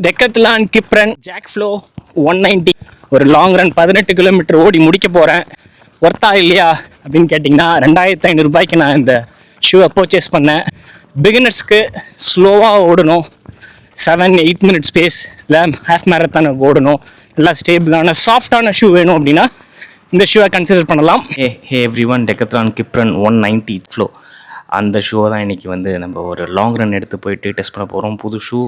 Decathlon கிப்ரன் jack flow 190 ஒரு long run 18 kilometre ஓடி முடிக்க போகிறேன். ஒர்த்தா இல்லையா அப்படின்னு கேட்டிங்கன்னா 2500 ரூபாய்க்கு நான் இந்த ஷூவை பர்ச்சேஸ் பண்ணேன். பிகினர்ஸ்க்கு ஸ்லோவாக ஓடணும், 7-8 மினிட்ஸ் ஸ்பேஸ் இல்லை ஹாஃப் மேரத்தான் ஓடணும், நல்லா ஸ்டேபிளான சாஃப்டான ஷூ வேணும் அப்படின்னா இந்த ஷூவை கன்சிடர் பண்ணலாம். ஹே எவ்ரி ஒன், டெக்கத்லான் கிப்ரன் 190 ஃப்ளோ அந்த ஷூவை தான் இன்றைக்கி வந்து நம்ம ஒரு லாங் ரன் எடுத்து போயிட்டு டெஸ்ட் பண்ண போகிறோம். புது ஷூ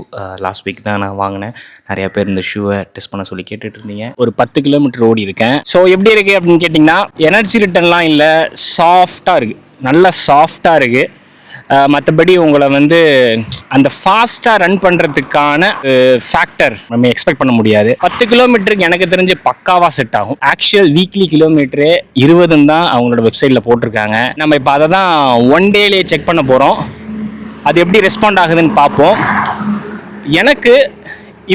லாஸ்ட் வீக் தான் நான் வாங்கினேன். நிறையா பேர் இந்த ஷூவை டெஸ்ட் பண்ண சொல்லி கேட்டுட்டு இருந்தீங்க. ஒரு 10 கிலோமீட்டர் ஓடி இருக்கேன். ஸோ எப்படி இருக்குது அப்படின்னு கேட்டிங்கன்னா எனர்ஜி ரிட்டர்ன்லாம் இல்லை, சாஃப்டாக இருக்குது, நல்லா சாஃப்டாக இருக்குது. மற்றபடி உங்களை வந்து அந்த ஃபாஸ்ட்டாக ரன் பண்ணுறதுக்கான ஃபேக்டர் நம்ம எக்ஸ்பெக்ட் பண்ண முடியாது. 10 கிலோமீட்டருக்கு எனக்கு தெரிஞ்சு பக்காவாக செட் ஆகும். ஆக்சுவல் வீக்லி கிலோமீட்டரு 20 தான் அவங்களோட வெப்சைட்டில் போட்டிருக்காங்க. நம்ம இப்போ அதை தான் ஒன் டேலேயே செக் பண்ண போகிறோம். அது எப்படி ரெஸ்பாண்ட் ஆகுதுன்னு பார்ப்போம். எனக்கு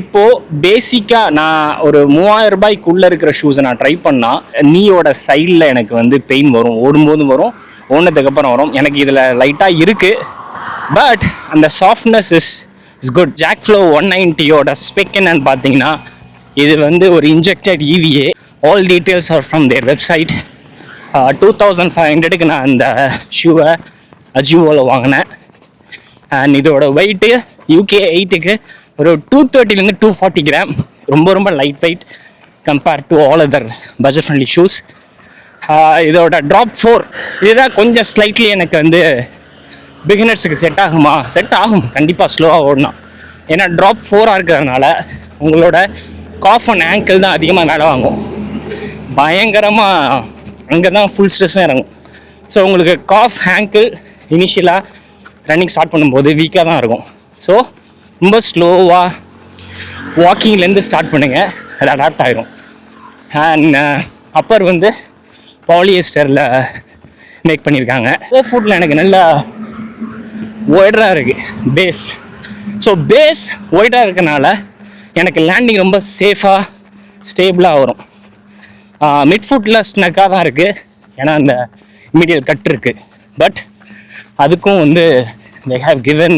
இப்போது பேசிக்காக நான் ஒரு 3000 ரூபாய்க்குள்ளே இருக்கிற ஷூஸை நான் ட்ரை பண்ணால் நீயோட சைடில் எனக்கு வந்து பெயின் வரும், ஓடும்போதும் வரும், ஓடுனதுக்கப்புறம் வரும். எனக்கு இதில் லைட்டாக இருக்குது, பட் அந்த softness is good. Jog flow 190யோட ஸ்பெக் என்னன்னு பார்த்தீங்கன்னா இது வந்து ஒரு injected EVA. All details are from their website. 2500க்கு நான் இந்த ஷூவை அஜியோவில் வாங்கினேன். அண்ட் இதோட வெயிட்டு UK 8க்கு ஒரு 230 to 240 கிராம். ரொம்ப light weight compared to all other budget friendly shoes. இதோட ட்ராப் 4 இதுதான் கொஞ்சம் ஸ்லைட்லி எனக்கு வந்து பிகினர்ஸுக்கு செட் ஆகுமா? செட் ஆகும் கண்டிப்பாக, ஸ்லோவாக ஓடணும். ஏன்னா ட்ராப் 4 இருக்கிறதுனால உங்களோட காஃப் அண்ட் ஆங்கிள் தான் அதிகமாக வேலை வாங்கும். பயங்கரமாக அங்கே தான் ஃபுல் ஸ்ட்ரெஸ்ஸும் இறங்கும். ஸோ உங்களுக்கு காஃப் ஆங்கிள் இனிஷியலாக ரன்னிங் ஸ்டார்ட் பண்ணும்போது வீக்காக தான் இருக்கும். ஸோ ரொம்ப ஸ்லோவாக வாக்கிங்லேருந்து ஸ்டார்ட் பண்ணுங்கள், அது அடாப்ட் ஆகிரும். அண்ட் அப்பர் வந்து பாலியஸ்டரில் மேக் பண்ணியிருக்காங்க. ஃபுட்டில் எனக்கு நல்லா ஒய்டராக இருக்குது பேஸ். ஸோ பேஸ் ஒய்டராக இருக்கனால எனக்கு லேண்டிங் ரொம்ப சேஃபாக ஸ்டேபிளாக வரும். மிட் ஃபுட்டில் ஸ்னக்காக தான் இருக்குது, ஏன்னா அந்த மீடியல் கட் இருக்குது. பட் அதுக்கும் வந்து they have given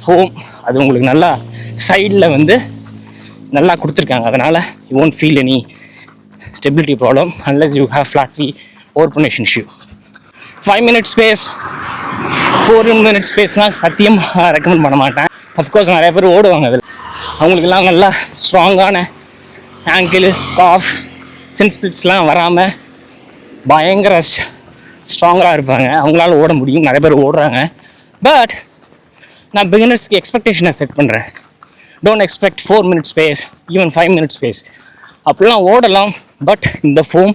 foam. அது உங்களுக்கு நல்லா சைடில் வந்து நல்லா கொடுத்துருக்காங்க. அதனால் you won't feel any stability problem unless you have flat feet open shoe. 5 minutes space, 4 minutes spaceலாம் சத்தியமாக ரெக்கமெண்ட் பண்ண மாட்டேன். அஃப்கோர்ஸ் நிறைய பேர் ஓடுவாங்க, அதில் அவங்களுக்கெல்லாம் நல்லா ஸ்ட்ராங்கான ஆங்கிள், காஃப், சின் ஸ்பிளிட்ஸ்லாம் வராமல் பயங்கர ஸ்ட்ராங்காக இருப்பாங்க, அவங்களால ஓட முடியும். நிறைய பேர் ஓடுறாங்க. பட் நான் பிகினர்ஸ்க்கு எக்ஸ்பெக்டேஷனை செட் பண்ணுறேன். Don't expect 4 minutes space, even 5 minutes space. அப்படிலாம் ஓடலாம், பட் இந்த ஃபோம்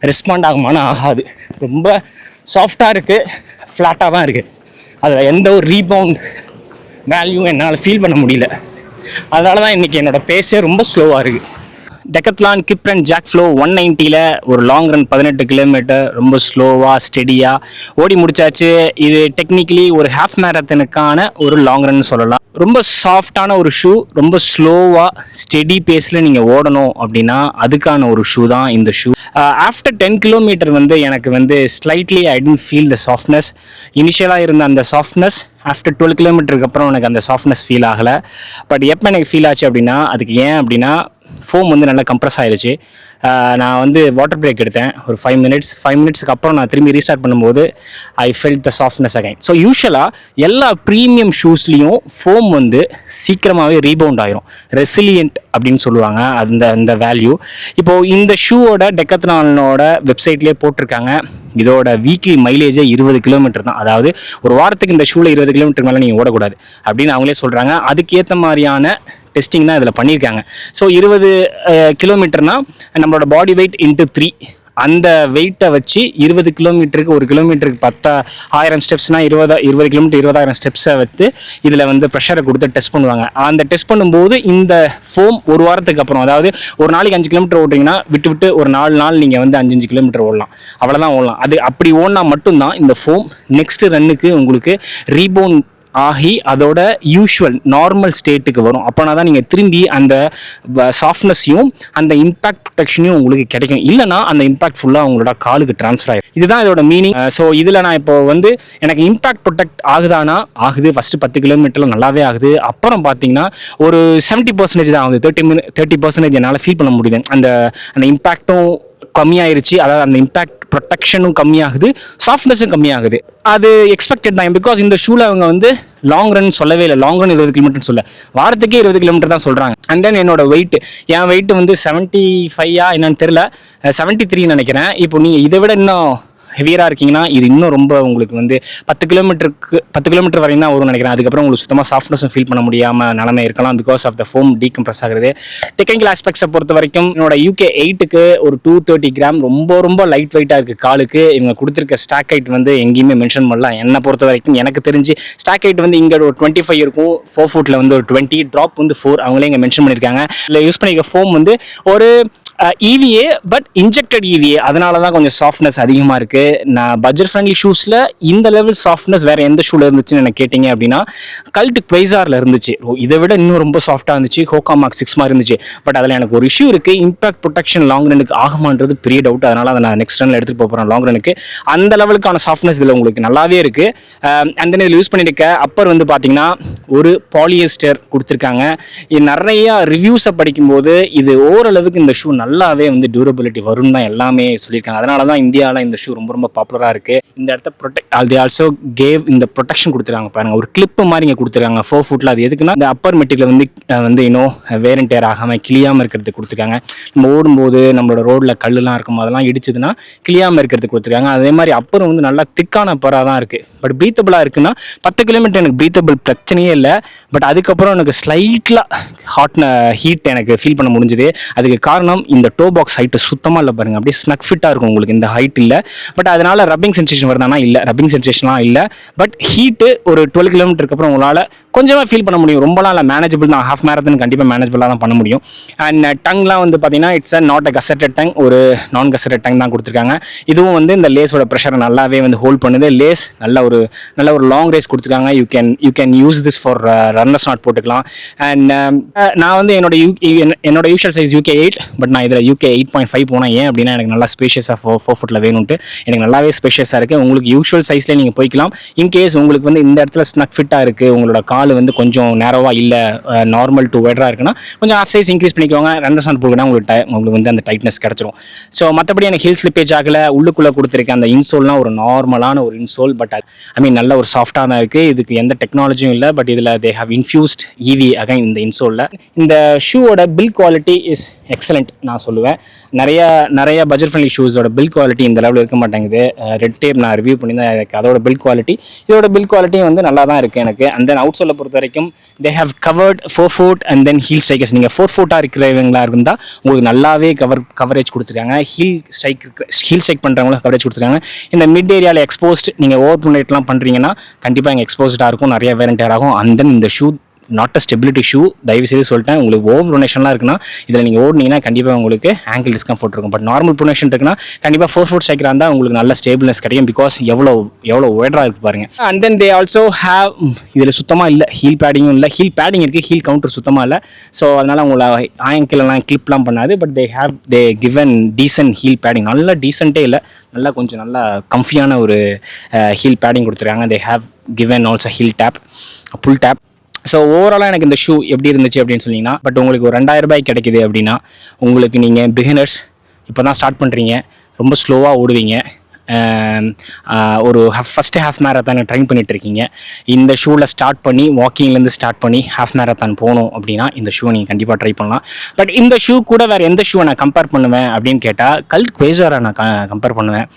ரெஸ்பாண்ட் ஆகுமானா ஆகாது. ரொம்ப சாஃப்டாக இருக்குது, ஃப்ளாட்டாக தான் இருக்குது. அதில் எந்த ஒரு ரீபவுண்ட் வேல்யூ என்னால் ஃபீல் பண்ண முடியல. அதனால தான் இன்றைக்கி என்னோடய பேஸே ரொம்ப ஸ்லோவாக இருக்குது. டெக்கத்லான் கிப்ரன் ஜாக் ஃப்ளோ 190ல் ஒரு லாங் ரன் 18 கிலோமீட்டர் ரொம்ப ஸ்லோவாக ஸ்டெடியாக ஓடி முடிச்சாச்சு. இது டெக்னிக்கலி ஒரு ஹாஃப் மேரத்தனுக்கான ஒரு லாங் ரன் சொல்லலாம். ரொம்ப சாஃப்டான ஒரு ஷூ, ரொம்ப ஸ்லோவாக ஸ்டெடி பேஸில் நீங்கள் ஓடணும் அப்படின்னா அதுக்கான ஒரு ஷூ தான் இந்த ஷூ. ஆஃப்டர் 10 கிலோமீட்டர் வந்து எனக்கு வந்து slightly I tend feel the softness. இனிஷியலாக இருந்த அந்த சாஃப்ட்னஸ் ஆஃப்டர் 12 கிலோமீட்டருக்கு அப்புறம் எனக்கு அந்த சாஃப்ட்னஸ் ஃபீல் ஆகலை. பட் எப்போ எனக்கு ஃபீல் ஆச்சு அப்படின்னா அதுக்கு ஏன் அப்படின்னா ஃபோம் வந்து நல்லா கம்ப்ரஸ் ஆகிடுச்சு. நான் வந்து வாட்டர் பிரேக் எடுத்தேன் ஒரு 5 மினிட்ஸ்க்கு அப்புறம் நான் திரும்பி ரீஸ்டார்ட் பண்ணும்போது I felt the softness again. So யூஷுவலாக எல்லா ப்ரீமியம் ஷூஸ்லேயும் ஃபோம் வந்து சீக்கிரமாகவே ரீபவுண்ட் ஆகிரும், ரெசிலியன்ட் அப்படின்னு சொல்லுவாங்க அந்த வேல்யூ. இப்போது இந்த ஷூவோட டெக்கத்லானோட வெப்சைட்லேயே போட்டிருக்காங்க இதோட வீக்லி மைலேஜே 20 கிலோமீட்டர் தான். அதாவது ஒரு வாரத்துக்கு இந்த ஷூவில் 20 கிலோமீட்டர் மேலே நீங்கள் ஓடக்கூடாது அப்படின்னு அவங்களே சொல்கிறாங்க. அதுக்கேற்ற மாதிரியான டெஸ்டிங் தான் இதில் பண்ணியிருக்காங்க. ஸோ 20 கிலோமீட்டர்னால் நம்மளோட பாடி வெயிட் இன்ட்டு 3, அந்த வெயிட்டை வச்சு 20 கிலோமீட்டருக்கு, ஒரு கிலோமீட்டருக்கு 10,000 ஸ்டெப்ஸ்னால் 20 கிலோமீட்டர் 20,000 ஸ்டெப்ஸை வச்சு இதில் வந்து ப்ரெஷரை கொடுத்து டெஸ்ட் பண்ணுவாங்க. அந்த டெஸ்ட் பண்ணும்போது இந்த ஃபோம் ஒரு வாரத்துக்கு அப்புறம், அதாவது ஒரு நாளைக்கு 5 கிலோமீட்டர் ஓடுறீங்கன்னா விட்டு ஒரு 4 நாள் நீங்கள் வந்து 5 கிலோமீட்டர் ஓடலாம், அவ்வளோதான் ஓடலாம். அது அப்படி ஓடினா மட்டும்தான் இந்த ஃபோம் நெக்ஸ்ட் ரன்னுக்கு உங்களுக்கு ரீபவுண்ட் ஆகி அதோட யூஷுவல் நார்மல் ஸ்டேட்டுக்கு வரும். அப்போனா தான் நீங்கள் திரும்பி அந்த சாஃப்ட்னஸையும் அந்த இம்பாக்ட் ப்ரொடெக்ஷனையும் உங்களுக்கு கிடைக்கும். இல்லைனா அந்த இம்பாக்ட் ஃபுல்லாக உங்களோட காலுக்கு ட்ரான்ஸ்ஃபர் ஆகிடும். இதுதான் இதோட மீனிங். ஸோ இதில் நான் இப்போ வந்து எனக்கு இம்பாக்ட் ப்ரொடெக்ட் ஆகுதானா ஆகுது. ஃபஸ்ட்டு 10 கிலோமீட்டரில் நல்லாவே ஆகுது. அப்புறம் பார்த்தீங்கன்னா ஒரு 70% தான் ஆகுது. 30% என்னால் ஃபீல் பண்ண முடியுது. அந்த இம்பாக்டும் கம்மியாயிருச்சு. அதாவது அந்த இம்பாக்ட் ப்ரொடெக்ஷனும் கம்மியாகுது, சாஃப்ட்னஸும் கம்மியாகுது. அது எக்ஸ்பெக்டட் தான். பிகாஸ் இந்த ஷூவில் அவங்க வந்து லாங் ரன் சொல்லவே இல்லை. லாங் ரன் 20 கிலோமீட்டர் சொல்ல, வாரத்துக்கே 20 கிலோமீட்டர் தான் சொல்கிறாங்க. அண்ட் தென் என்னோட என் வெயிட் வந்து 75 என்னன்னு தெரியல, 73 நினைக்கிறேன். இப்போ நீங்கள் இதை விட இன்னும் ஹெவியராக இருக்கீங்கன்னா இது இன்னும் ரொம்ப உங்களுக்கு வந்து 10 கிலோமீட்டர் வரையும் தான் வரும்னு நினைக்கிறேன். அதுக்கப்புறம் உங்களுக்கு சுத்தமாக சாஃப்ட்னஸும் ஃபீல் பண்ண முடியாமல் நிலைமை இருக்கலாம். Because of the foam decompress ஆகுது. டெக்னிக்கல் ஆஸ்பெக்ட்ஸை பொறுத்த வரைக்கும் என்னோட UK 8க்கு ஒரு 230 கிராம் ரொம்ப லைட் வெயிட்டாக இருக்குது காலுக்கு. இவங்க கொடுத்துருக்க ஸ்டாக் ஹைட் வந்து எங்கேயுமே மென்ஷன் பண்ணலாம். என்னை பொறுத்த வரைக்கும் எனக்கு தெரிஞ்சு ஸ்டாக் ஹைட் வந்து இங்கே ஒரு 25 இருக்கும், 4 ஃபுட்டில் வந்து ஒரு 20, ட்ராப் வந்து 4 அவங்களே இங்கே மென்ஷன் பண்ணியிருக்காங்க. இல்லை யூஸ் பண்ணியிருக்க ஃபோம் வந்து ஒரு EVA பட் இன்ஜெக்டட் EVA, அதனால தான் கொஞ்சம் சாஃப்ட்னஸ் அதிகமாக இருக்குது. நான் பட்ஜெட் ஃப்ரெண்ட்லி ஷூஸில் இந்த லெவல் சாஃப்ட்னஸ் வேறு எந்த ஷூவில் இருந்துச்சுன்னு எனக்கு கேட்டிங்க அப்படின்னா கல்ட் குவைசாரில் இருந்துச்சு. இதை விட இன்னும் ரொம்ப சாஃப்டாக இருந்துச்சு. ஹோகா மார்க் 6 மாதிரி இருந்துச்சு. பட் அதில் எனக்கு ஒரு இஷ்யூ இருக்குது. இம்பாக்ட் ப்ரொடெக்ஷன் லாங் ரனுக்கு ஆகுமான்றது பெரிய டவுட். அதனால் அதை நான் நெக்ஸ்ட் ரனில் எடுத்துகிட்டு போகிறேன் லாங் ரனுக்கு. அந்த லெவலுக்கான சாஃப்ட்னஸ் இதில் உங்களுக்கு நல்லாவே இருக்குது. அண்ட் தென் இதில் யூஸ் பண்ணியிருக்க அப்பர் வந்து பார்த்தீங்கன்னா ஒரு பாலியஸ்டர் கொடுத்துருக்காங்க. நிறையா ரிவ்யூஸை படிக்கும்போது இது ஓரளவுக்கு இந்த ஷூ நல்லாவே வந்து டியூரபிலிட்டி வரும்னு தான் எல்லாமே சொல்லியிருக்காங்க. அதனால தான் இந்தியாவில் இந்த ஷூ ரொம்ப பாப்புலராக இருக்குது. இந்த இடத்த ப்ரொடெக்ட் ஆல்சோ கேவ் இந்த ப்ரொடெக்ஷன் கொடுத்துருக்காங்க பாருங்க, ஒரு கிளிப்பு மாதிரி இங்கே கொடுத்துருக்காங்க 4 ஃபுட்டில். அது எதுக்குன்னா இந்த அப்பர் மெட்டீரியல் வந்து இன்னும் வேர் அண்ட் டேர் ஆகாமல் கிளியாமல் இருக்கிறதுக்கு கொடுத்துருக்காங்க. நம்ம ஓடும்போது நம்மளோட ரோடில் கல்லுலாம் இருக்கும், அதெல்லாம் இடிச்சதுன்னா கிளியாமல் இருக்கிறதுக்கு கொடுத்துருக்காங்க. அதே மாதிரி அப்பரும் வந்து நல்லா திக்கான அப்பராக தான் இருக்குது. பட் ப்ரீத்தபிளாக இருக்குன்னா 10 கிலோமீட்டர் எனக்கு ப்ரீத்தபிள் பிரச்சனையே இல்லை. பட் அதுக்கப்புறம் எனக்கு ஸ்லைட்லாக ஹீட் எனக்கு ஃபீல் பண்ண முடிஞ்சுது. அதுக்கு காரணம் இந்த டோ பாக்ஸ் ஹைட்டு சுத்தமாக இல்லை பாருங்கள். அப்படியே ஸ்னக் ஃபிட்டாக இருக்கும் உங்களுக்கு, இந்த ஹைட் இல்லை. பட் அதனால் ரப்பிங் சென்சேஷன் வருதானா இல்லை, ரப்பிங் சென்சேஷன்லாம் இல்லை. பட் ஹீட்டு ஒரு 12 கிலோமீட்டருக்கு அப்புறம் உங்களால் கொஞ்சமாக ஃபீல் பண்ண முடியும். ரொம்பலாம் இல்லை, மேனேஜபிள் தான். ஹாஃப் மேரத்தான் கண்டிப்பாக மேனேஜபிளாக தான் பண்ண முடியும். அண்ட் டங்லாம் வந்து பார்த்தீங்கன்னா it's not a gazetted tongue, ஒரு நான் கசட்டட் டங் தான் கொடுத்துருக்காங்க. இதுவும் வந்து இந்த லேஸோட ப்ரெஷரை நல்லாவே வந்து ஹோல்ட் பண்ணுது. லேஸ் நல்ல ஒரு லாங் ரேஸ் கொடுத்துருக்காங்க. You can use this for runners not போட்டுக்கலாம். அண்ட் நான் வந்து என்னோட யூஷுவல் சைஸ் UK 8, பட் நான் இதில் UK 8.5 போனால் ஏன் அப்படின்னா எனக்கு நல்லா ஸ்பேஷியஸாக 4 ஃபுட்டில் வேணும்ட்டு. எனக்கு நல்லாவே ஸ்பேஷியஸாக இருக்குது. உங்களுக்கு யூஷுவல் சைஸ்லேயே நீங்கள் போய்க்கலாம். இன்கேஸ் உங்களுக்கு வந்து இந்த இடத்துல ஸ்னக் ஃபிட்டாக இருக்குது, உங்களோட கால் வந்து கொஞ்சம் நேரவாக இல்லை, நார்மல் டு வைடராக இருக்குன்னா கொஞ்சம் ஹாஃப் சைஸ் இன்க்ரீஸ் பண்ணிக்கோங்க. ரன்னர்ஸ் நாட் போட்டுனா உங்களுக்கு வந்து அந்த டைட்னஸ் கிடச்சிரும். ஸோ மற்றபடி எனக்கு ஹீல் ஸ்லிப்பேஜ் ஆகலை. உள்ளுக்குள்ளே கொடுத்துருக்கேன் அந்த இன்சோல்னால் ஒரு நார்மலான ஒரு இன்சோல். பட் நல்ல ஒரு சாஃப்டாக தான் இருக்குது. இதுக்கு எந்த டெக்னாலஜியும் இல்லை. பட் இதில் they have infused EVA again இந்த இன்சோலில். இந்த ஷூவோட பில் குவாலிட்டி இஸ் எக்ஸலண்ட் நான் சொல்லுவேன். நிறைய பட்ஜெட் ஃப்ரெண்ட்லி ஷூஸோட பில் குவாலிட்டி இந்த லெவலில் இருக்க மாட்டேங்குது. ரெட் டேப் நான் ரிவ்யூ பண்ணி தான் எனக்கு அதோட பில் குவாலிட்டி, இதோட பில் குவாலிட்டியும் வந்து நல்லா தான் இருக்குது எனக்கு. அண்ட் தென் அவுட் சோலை பொறுத்த வரைக்கும் they have covered 4 foot and then heel strikers. நீங்கள் 4 ஃபுட்டாக இருக்கிறவங்களா இருந்தால் உங்களுக்கு நல்லாவே கவரேஜ் கொடுத்துருக்காங்க. ஹீல் ஸ்ட்ரைக் பண்ணுறவங்களும் கவரேஜ் கொடுத்துருக்காங்க. இந்த மிட் ஏரியாவில் எக்ஸ்போஸ்ட் நீங்கள் ஓவர் ப்ரொனேட்லாம் பண்ணுறீங்கன்னா கண்டிப்பாக இங்கே எக்ஸ்போஸ்டாக இருக்கும், நிறைய வேர் அண்ட் டேர் ஆகும். அண்ட் தென் இந்த shoe not a stability shoe, தயவு செய்து சொல்லிட்டேன். உங்களுக்கு ஓவர் ப்ரொனேஷன்லாம் இருக்குன்னா இதில் நீங்கள் ஓடினீங்கன்னா கண்டிப்பாக உங்களுக்கு ஆங்கிள் டிஸ்கம்ஃபர்ட் இருக்கும். பட் நார்மல் ப்ரொனேஷன் இருக்குன்னா கண்டிப்பாக 4 ஃபுட் ஸ்ட்ரைக்கராக இருந்தால் உங்களுக்கு நல்ல ஸ்டேபிள்னஸ் கிடைக்கும். பிகாஸ் எவ்வளோ ஒய்டராக இருக்குது பாருங்கள். And then they also have இதில் சுத்தமாக இல்லை, ஹீல் பேடிங்கும் இல்லை. ஹீல் பேடிங் இருக்குது, ஹீல் கவுண்டர் சுத்தமாக இல்லை. ஸோ அதனால் உங்களை ஆங்கிள்லாம் கிளிப்லாம் பண்ணாது. But they given decent heel padding. நல்லா டீசென்ட்டே இல்லை, நல்லா கொஞ்சம் நல்லா கம்ஃபியான ஒரு ஹீல் பேடிங் கொடுத்துருக்காங்க. They have given also heel tape, full tape. So ஓவராலாக எனக்கு இந்த ஷூ எப்படி இருந்துச்சு அப்படின்னு சொன்னீங்கன்னா, பட் உங்களுக்கு ஒரு 2000 ரூபாய் கிடைக்குது அப்படின்னா உங்களுக்கு நீங்கள் பிகினர்ஸ் இப்போ தான் ஸ்டார்ட் பண்ணுறீங்க, ரொம்ப ஸ்லோவாக ஓடுவீங்க, ஒரு ஃபஸ்ட்டு ஹாஃப் மேரத்தான் ட்ரைன் பண்ணிகிட்ருக்கீங்க, இந்த ஷூவில் ஸ்டார்ட் பண்ணி வாக்கிங்லேருந்து ஸ்டார்ட் பண்ணி ஹாஃப் மேரத்தான் போகணும் அப்படின்னா இந்த ஷூவை நீங்கள் கண்டிப்பாக ட்ரை பண்ணலாம். பட் இந்த ஷூ கூட வேறு எந்த ஷூவை நான் கம்பேர் பண்ணுவேன் அப்படின்னு கேட்டால் கல்ட் குவைசாரை நான் கம்பேர் பண்ணுவேன்.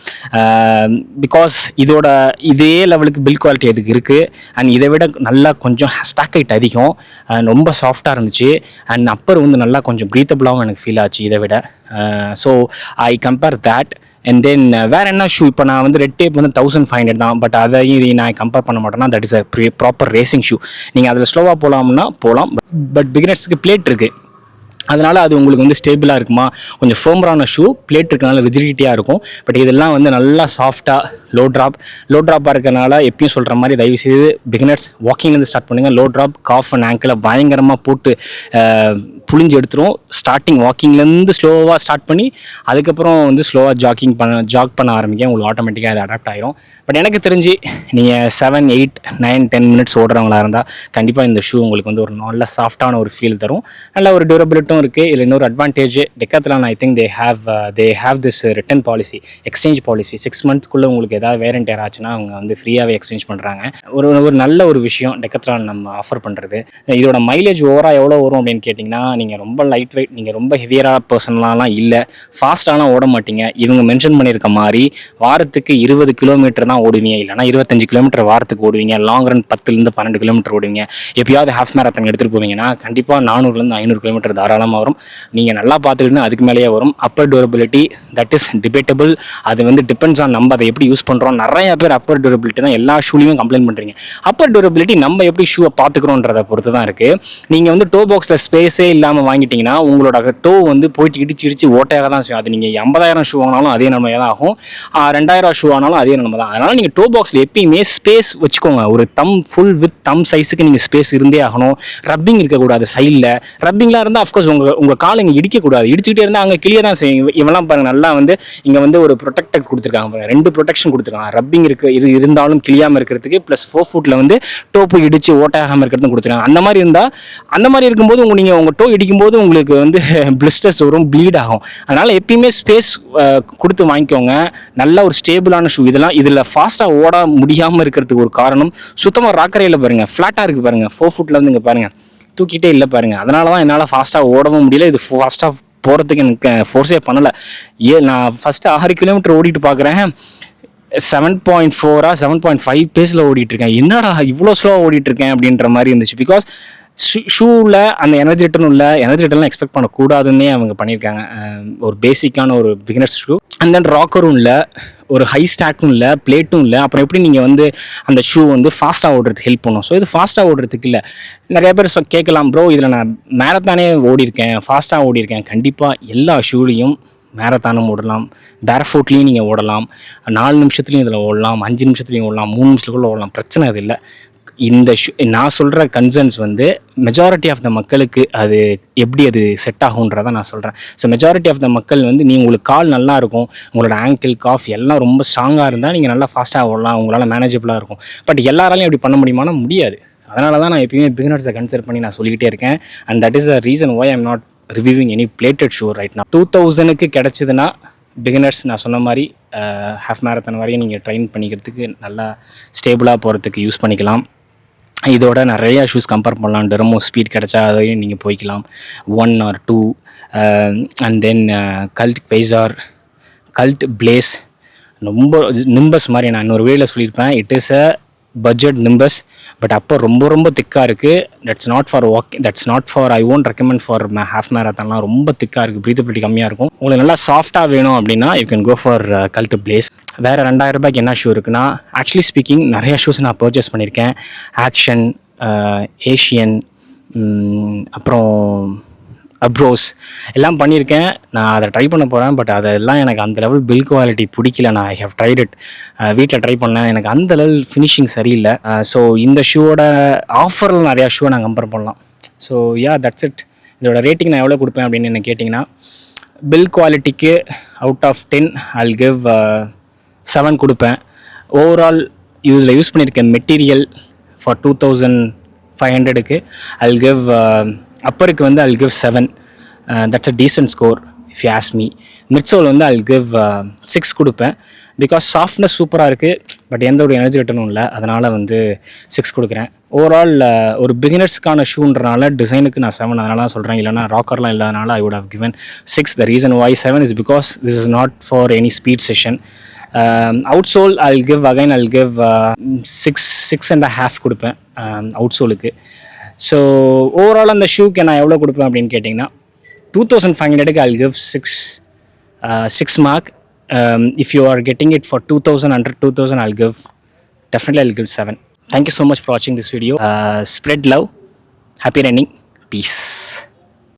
பிகாஸ் இதே லெவலுக்கு பில் குவாலிட்டி அதுக்கு இருக்குது. அண்ட் இதை விட நல்லா கொஞ்சம் ஸ்டாக் ஹைட் அதிகம், ரொம்ப சாஃப்டாக இருந்துச்சு. அண்ட் அப்பர் வந்து நல்லா கொஞ்சம் ப்ரீத்தபிளாகவும் எனக்கு ஃபீல் ஆச்சு இதை விட. So I compare that. And then வேறு என்ன ஷூ, இப்போ நான் வந்து ரெட் டேப் வந்து 1500 தான். பட் அதையும் இதை நான் கம்பேர் பண்ண மாட்டேன்னா that is a proper racing shoe. நீங்கள் அதில் ஸ்லோவாக போகலாம்னா போகலாம். பட் பிகினர்ஸுக்கு பிளேட் இருக்குது, அதனால் அது உங்களுக்கு வந்து ஸ்டேபிளாக இருக்குமா, கொஞ்சம் ஃபேர்மரான ஷூ, பிளேட் இருக்கனால ரிஜிடிட்டியாக இருக்கும். பட் இதெல்லாம் வந்து நல்லா சாஃப்டாக லோ ட்ராப்பாக இருக்கனால எப்பயும் சொல்கிற மாதிரி தயவுசெய்து பிகினர்ஸ் வாக்கிங்லேருந்து ஸ்டார்ட் பண்ணுங்கள். லோ ட்ராப் காஃப் அண்ட் ஆங்கிளை பயங்கரமாக போட்டு புளிஞ்சு எடுத்துரும். ஸ்டார்டிங் வாக்கிங்லேருந்து ஸ்லோவாக ஸ்டார்ட் பண்ணி அதுக்கப்புறம் வந்து ஸ்லோவாக ஜாக் பண்ண ஆரம்பிக்க உங்களுக்கு ஆட்டோமேட்டிக்காக அது அடாப்ட் ஆகிரும். பட் எனக்கு தெரிஞ்சு நீங்கள் 7, 8, 9, 10 மினிட்ஸ் ஓடுறவங்களா இருந்தால் கண்டிப்பாக இந்த ஷூ உங்களுக்கு வந்து ஒரு நல்ல சாஃப்டான ஒரு ஃபீல் தரும். நல்ல ஒரு டியூரபிலிட்டும் இருக்குது. இதில் இன்னொரு advantage Decathlon I think they have this return policy, exchange policy. 6 மந்த்ஸ்க்குள்ளே உங்களுக்கு ஏதாவது வேர் அண்ட் டேர் ஆச்சுன்னா அவங்க வந்து ஃப்ரீயாகவே எக்ஸ்சேஞ்ச் பண்ணுறாங்க. ஒரு நல்ல ஒரு விஷயம் டெக்காத்லான் நம்ம ஆஃபர் பண்ணுறது. இதோட மைலேஜ் ஓவராக எவ்வளோ வரும் அப்படின்னு கேட்டிங்கன்னா, நீங்கள் ரொம்ப லைட் வெயிட், நீங்கள் ரொம்ப ஹெவியராக பர்சனலாலாம் இல்லை, ஃபாஸ்ட்டாலாம் ஓட மாட்டீங்க. இவங்க மென்ஷன் பண்ணியிருக்க மாதிரி வாரத்துக்கு 20 கிலோமீட்டர் தான் ஓடுவீங்க, இல்லைனா 25 கிலோமீட்டர் வாரத்துக்கு ஓடுவீங்க. லாங் ரன் 10லேருந்து 12 கிலோமீட்டர் ஓடுவீங்க. எப்பயாவது ஹாஃப் மேரத்தான் எடுத்துகிட்டு போவீங்கன்னா கண்டிப்பாக 400லேருந்து 500 கிலோமீட்டர் தாராளமாக வரும். நீங்கள் நல்லா பார்த்துக்கிட்டு அதுக்கு மேலேயே வரும். Upper durability that is debatable. அது வந்து டிபெண்ட்ஸ் ஆன் நம்ம அதை எப்படி யூஸ் பண்ணுறோம். நிறைய பேர் அப்பர் டியூரபிலிட்டி தான் எல்லா ஷூலையும் கம்ப்ளைண்ட் பண்ணுறீங்க. அப்பர் டியூரபிலிட்டி நம்ம எப்படி ஷூவை பார்த்துக்கிறோன்றதை பொறுத்து தான் இருக்குது. நீங்கள் வந்து டோ பாக்ஸில் ஸ்பேஸே இல்லாமல் வாங்கிட்டீங்கன்னா உங்களோட டோ வந்து போயிட்டு இடிச்சு ஓட்டையாக தான் செய்யும். அது நீங்கள் 50,000 ஷூ வாங்கினாலும் அதே நிலைமை தான் ஆகும், 2,000 ஷூ ஆனாலும் அதே நிலைமை தான். அதனால் நீங்கள் டோ பாக்ஸில் எப்பயுமே ஸ்பேஸ் வச்சுக்கோங்க. ஒரு ஃபுல் வித் தம் சைஸுக்கு நீங்கள் ஸ்பேஸ் இருந்தே ஆகணும். ரப்பிங் இருக்கக்கூடாது சைடில். ரப்பிங்லாம் இருந்தால் அஃப்கோர்ஸ் உங்கள் கால் இங்கே இடிக்கக்கூடாது. இடிச்சுக்கிட்டே இருந்தால் அங்கே கிளியர் தான் செய்யும். இவெல்லாம் பாருங்கள், நல்லா வந்து இங்கே வந்து ஒரு ப்ரொடெக்டட் கொடுத்துருக்காங்க, 2 ப்ரொடெக்ஷன் கொடுத்துருக்காங்க. ரப்பிங் இருந்தாலும் கிளியாமல் இருக்கிறதுக்கு ப்ளஸ் 4 ஃபுட்டில் வந்து டோப்பு இடிச்சு ஓட்டையாகாமல் இருக்கிறதும் கொடுத்துருக்காங்க. அந்த மாதிரி இருக்கும்போது நீங்கள் உங்கள் டோ இடிக்கும்போது உங்களுக்கு வந்து பிளிஸ்டர்ஸ் வரும், ப்ளீட் ஆகும். அதனால் எப்பயுமே ஸ்பேஸ் கொடுத்து வாங்கிக்கோங்க. நல்ல ஒரு ஸ்டேபிளான ஷூ. இதில் ஃபாஸ்ட்டாக ஓட முடியாமல் இருக்கிறதுக்கு ஒரு காரணம் சுத்தமாக ராக்கரையில் பாருங்கள், ஃப்ளாட்டாக இருக்குது பாருங்கள். 4 ஃபுட்டில் வந்து இங்கே பாருங்கள் தூக்கிட்டே இல்லை பாருங்கள். அதனால தான் என்னால் ஃபாஸ்ட்டாக ஓடவும் முடியல. இது ஃபாஸ்ட்டாக போகிறதுக்கு எனக்கு ஃபோர்ஸே பண்ணலை. நான் ஃபஸ்ட்டு 6 கிலோமீட்டர் ஓடிட்டு பார்க்குறேன், 7.4 7.5 பேஸில் ஓடிட்டுருக்கேன். என்னடா இவ்வளோ ஸ்லோவாக ஓடிட்டுருக்கேன் அப்படின்ற மாதிரி இருந்துச்சு. பிகாஸ் ஷூவில் அந்த எனர்ஜிட்டர்லாம் எக்ஸ்பெக்ட் பண்ணக்கூடாதுன்னே அவங்க பண்ணியிருக்காங்க. ஒரு பேசிக்கான ஒரு பிகினர்ஸ் ஷூ. அண்ட் தென் ராக்கரும் இல்லை, ஒரு ஹை ஸ்டாக்கும் இல்லை, பிளேட்டும் இல்லை. அப்புறம் எப்படி நீங்கள் வந்து அந்த ஷூ வந்து ஃபாஸ்ட்டாக ஓடுறதுக்கு ஹெல்ப் பண்ணும். ஸோ இது ஃபாஸ்ட்டாக ஓடுறதுக்கு இல்லை. நிறைய பேர் கேட்கலாம், ப்ரோ இதில் நான் மேரத்தானே ஓடிருக்கேன், ஃபாஸ்ட்டாக ஓடிருக்கேன். கண்டிப்பாக எல்லா ஷூலையும் மேரத்தானும் ஓடலாம், பேர் ஃபுட்லேயும் நீங்கள் ஓடலாம், 4 நிமிஷத்துலையும் இதில் ஓடலாம், 5 நிமிஷத்துலையும் ஓடலாம், 3 நிமிஷத்துக்குள்ளே ஓடலாம். பிரச்சனை அது இல்லை. இந்த நான் சொல்கிற கன்சர்ன்ஸ் வந்து மெஜாரிட்டி ஆஃப் த மக்களுக்கு அது எப்படி அது செட் ஆகுன்றதை நான் சொல்கிறேன். ஸோ மெஜாரிட்டி ஆஃப் த மக்கள் வந்து உங்களுக்கு கால் நல்லா இருக்கும், உங்களோட ஆங்கிள் காஃப் எல்லாம் ரொம்ப ஸ்ட்ராங்காக இருந்தால் நீங்கள் நல்லா ஃபாஸ்ட்டாக ஓடலாம், உங்களால் மேனேஜபிளாக இருக்கும். பட் எல்லாராலையும் அப்படி பண்ண முடியுமானா முடியாது. அதனால தான் நான் எப்பயுமே பிகினர்ஸை கன்சிடர் பண்ணி நான் சொல்லிக்கிட்டே இருக்கேன். And that is the reason why I'm not reviewing any plated shoe right now. 2000க்கு கிடச்சிதுன்னா பிகினர்ஸ் நான் சொன்ன மாதிரி ஹாஃப் மேரத்தான் வரையும் நீங்கள் ட்ரெயின் பண்ணிக்கிறதுக்கு நல்லா ஸ்டேபிளாக போகிறதுக்கு யூஸ் பண்ணிக்கலாம். இதோட நிறைய ஷூஸ் கம்பேர் பண்ணலாம். டெர்மோ ஸ்பீட் கிடச்சா அதையும் நீங்கள் போய்க்கலாம், 1 or 2. அண்ட் தென் கல்ட் பெய்சார், கல்ட் பிளேஸ், ரொம்ப நிம்பஸ் மாதிரி நான் இன்னொரு வேல சொல்லியிருப்பேன். It is a budget Nimbus, but அப்போ ரொம்ப திக்காக இருக்குது. That's not for I won't recommend for half மேரத்தான்லாம். ரொம்ப திக்காக இருக்குது, ப்ரீத்தபிலிட்டி கம்மியாக இருக்கும். உங்களுக்கு நல்லா சாஃப்டாக வேணும் அப்படின்னா you can go for cult blaze. வேறு 2000 ரூபாய்க்கு என்ன ஷூ இருக்குன்னா, ஆக்சுவலி ஸ்பீக்கிங் நிறையா ஷூஸ் நான் பர்ச்சேஸ் பண்ணியிருக்கேன். ஆக்ஷன், ஏஷியன், அப்புறம் அப்ரோஸ் எல்லாம் பண்ணியிருக்கேன். நான் அதை ட்ரை பண்ண போகிறேன். பட் அதெல்லாம் எனக்கு அந்த லெவல் பில் குவாலிட்டி பிடிக்கல. நான் ஐ ஹவ் ட்ரைட் இட், வீட்டில் ட்ரை பண்ணேன். எனக்கு அந்த லெவல் ஃபினிஷிங் சரியில்லை. ஸோ இந்த ஷூவோட ஆஃபரில் நிறையா ஷூவை நான் கம்பேர் பண்ணலாம். So that's it. இதோட ரேட்டிங் நான் எவ்வளோ கொடுப்பேன் அப்படின்னு என்ன கேட்டிங்கன்னா, பில் குவாலிட்டிக்கு அவுட் ஆஃப் 10 I'll give 7 கொடுப்பேன். ஓவரால் இதில் யூஸ் பண்ணியிருக்க மெட்டீரியல் ஃபார் 2500க்கு I'll give அப்பருக்கு வந்து I'll give 7. That's a decent score if you ask me. Midsole வந்து I'll give 6 கொடுப்பேன். பிகாஸ் சாஃப்ட்னஸ் சூப்பராக இருக்குது, பட் எந்த ஒரு எனர்ஜி ரிட்டனும் இல்லை. அதனால் வந்து 6 கொடுக்குறேன். ஓவரால் ஒரு பிகினர்ஸ்க்கான ஷூன்றனால டிசைனுக்கு நான் 7 அதனால தான் சொல்கிறேன். இல்லைனா ராக்கர்லாம் இல்லாதனால I would have given 6. The reason why 7 is because this is not for any speed session. Outsole I'll give 6.5 கொடுப்பேன் அவுட்சோலுக்கு. ஸோ ஓவரால் அந்த ஷூக்கு நான் எவ்வளோ கொடுப்பேன் அப்படின்னு கேட்டிங்கன்னா, 2500க்கு I'll give 6 mark. If you are getting it for 2000, under 2000, I'll give 7. Thank you so much for watching this video. Spread love, happy running, peace.